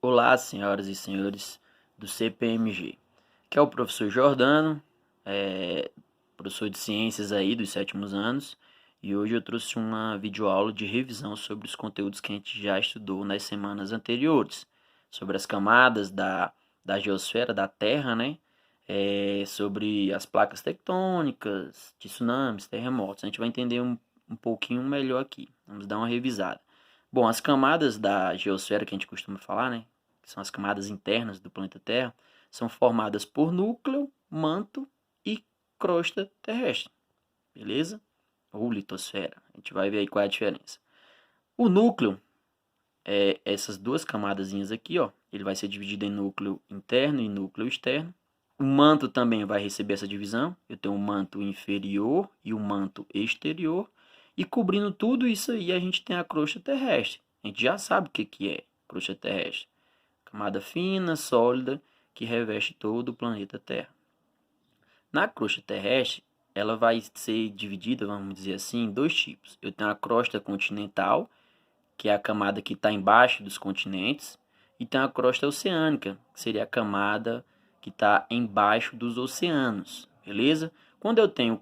Olá, senhoras e senhores do CPMG, que é o professor Jordano, professor de ciências aí dos sétimos anos, e hoje eu trouxe uma videoaula de revisão sobre os conteúdos que a gente já estudou nas semanas anteriores, sobre as camadas da geosfera da Terra, né? Sobre as placas tectônicas, tsunamis, terremotos. A gente vai entender um pouquinho melhor aqui. Vamos dar uma revisada. Bom, as camadas da geosfera que a gente costuma falar, né? Que são as camadas internas do planeta Terra, são formadas por núcleo, manto e crosta terrestre, beleza? Ou litosfera. A gente vai ver aí qual é a diferença. O núcleo é essas duas camadazinhas aqui, ó. Ele vai ser dividido em núcleo interno e núcleo externo. O manto também vai receber essa divisão. Eu tenho um manto inferior e um manto exterior. E cobrindo tudo isso aí, a gente tem a crosta terrestre. A gente já sabe o que é crosta terrestre. Camada fina, sólida, que reveste todo o planeta Terra. Na crosta terrestre, ela vai ser dividida, vamos dizer assim, em dois tipos. Eu tenho a crosta continental, que é a camada que está embaixo dos continentes, e tem a crosta oceânica, que seria a camada que está embaixo dos oceanos, beleza? Quando eu tenho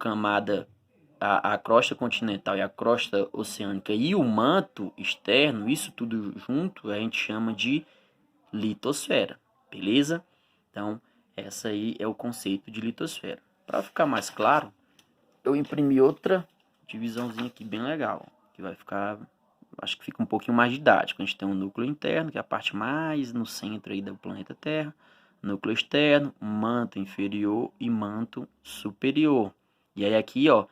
a crosta continental e a crosta oceânica e o manto externo, isso tudo junto, a gente chama de litosfera, beleza? Então, essa aí é o conceito de litosfera. Para ficar mais claro, eu imprimi outra divisãozinha aqui bem legal, que vai ficar, acho que fica um pouquinho mais didático. A gente tem um núcleo interno, que é a parte mais no centro aí do planeta Terra, núcleo externo, manto inferior e manto superior. E aí aqui, ó,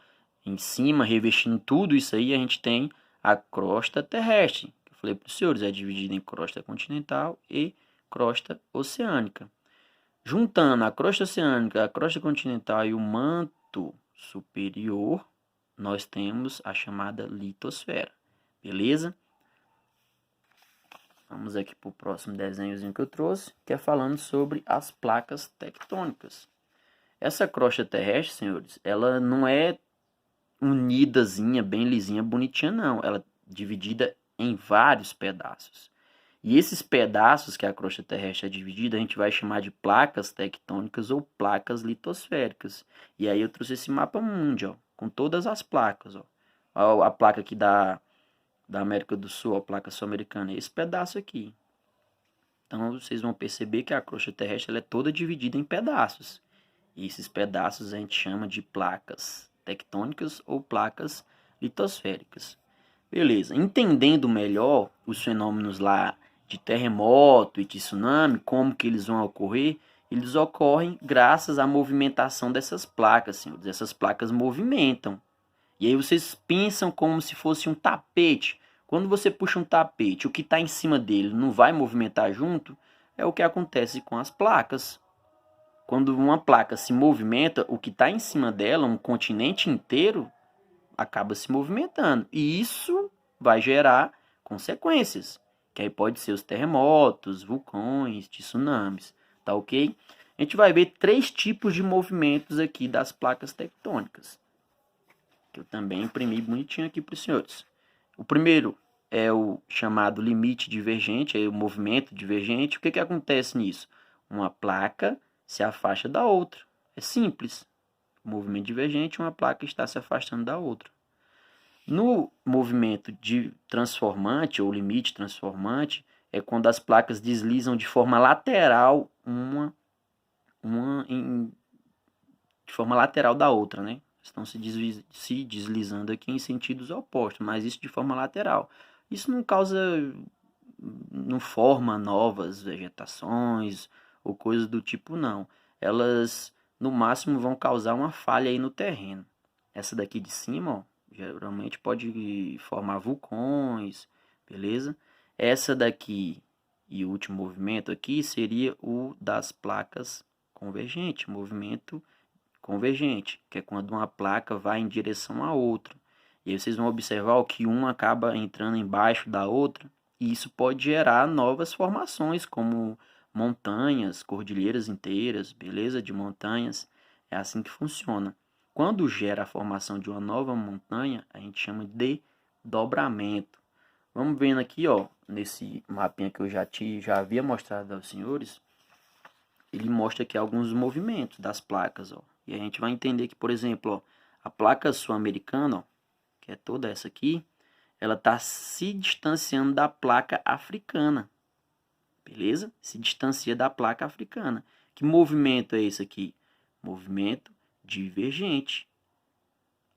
em cima, revestindo tudo isso aí, a gente tem a crosta terrestre, que eu falei para os senhores, é dividida em crosta continental e crosta oceânica. Juntando a crosta oceânica, a crosta continental e o manto superior, nós temos a chamada litosfera. Beleza? Vamos aqui para o próximo desenhozinho que eu trouxe, que é falando sobre as placas tectônicas. Essa crosta terrestre, senhores, ela não é unidazinha, bem lisinha, bonitinha, não. Ela é dividida em vários pedaços. E esses pedaços que a crosta terrestre é dividida, a gente vai chamar de placas tectônicas ou placas litosféricas. E aí eu trouxe esse mapa mundi, ó, com todas as placas, ó. A placa aqui da América do Sul, a placa sul-americana, é esse pedaço aqui. Então vocês vão perceber que a crosta terrestre ela é toda dividida em pedaços. E esses pedaços a gente chama de placas tectônicas ou placas litosféricas. Beleza, entendendo melhor os fenômenos lá de terremoto e de tsunami, como que eles vão ocorrer, eles ocorrem graças à movimentação dessas placas, senhores. Essas placas movimentam. E aí vocês pensam como se fosse um tapete. Quando você puxa um tapete, o que está em cima dele não vai movimentar junto? É o que acontece com as placas. Quando uma placa se movimenta, o que está em cima dela, um continente inteiro, acaba se movimentando. E isso vai gerar consequências. Que aí pode ser os terremotos, vulcões, tsunamis. Tá ok? A gente vai ver três tipos de movimentos aqui das placas tectônicas. Que eu também imprimi bonitinho aqui para os senhores. O primeiro é o chamado limite divergente, é o movimento divergente. O que acontece nisso? Uma placa se afasta da outra. É simples. O movimento divergente, uma placa está se afastando da outra. No movimento de transformante ou limite transformante, é quando as placas deslizam de forma lateral de forma lateral da outra, né? Estão se deslizando aqui em sentidos opostos, mas isso de forma lateral. Isso não forma novas vegetações ou coisas do tipo, não. Elas, no máximo, vão causar uma falha aí no terreno. Essa daqui de cima, ó, geralmente pode formar vulcões, beleza? Essa daqui e o último movimento aqui seria o das placas convergente, movimento convergente, que é quando uma placa vai em direção à outra. E aí vocês vão observar que uma acaba entrando embaixo da outra, e isso pode gerar novas formações, como montanhas, cordilheiras inteiras, beleza? De montanhas. É assim que funciona. Quando gera a formação de uma nova montanha, a gente chama de dobramento. Vamos vendo aqui, ó, nesse mapinha que eu já havia mostrado aos senhores, ele mostra aqui alguns movimentos das placas, ó. E a gente vai entender que, por exemplo, ó, a placa sul-americana, ó, que é toda essa aqui, ela está se distanciando da placa africana, beleza? Se distancia da placa africana. Que movimento é esse aqui? Movimento divergente.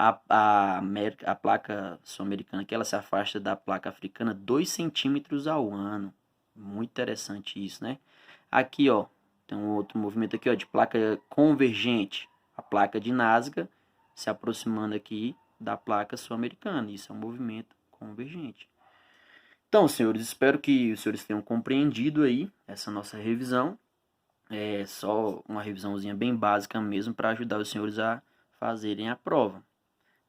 A placa sul-americana que ela se afasta da placa africana 2 centímetros ao ano. Muito interessante isso, né? Aqui, ó, tem um outro movimento aqui, ó, de placa convergente. A placa de Nazca se aproximando aqui da placa sul-americana. Isso é um movimento convergente. Então, senhores, espero que os senhores tenham compreendido aí essa nossa revisão. É só uma revisãozinha bem básica mesmo para ajudar os senhores a fazerem a prova.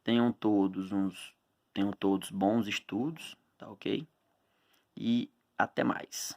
Tenham todos bons estudos, tá ok? E até mais.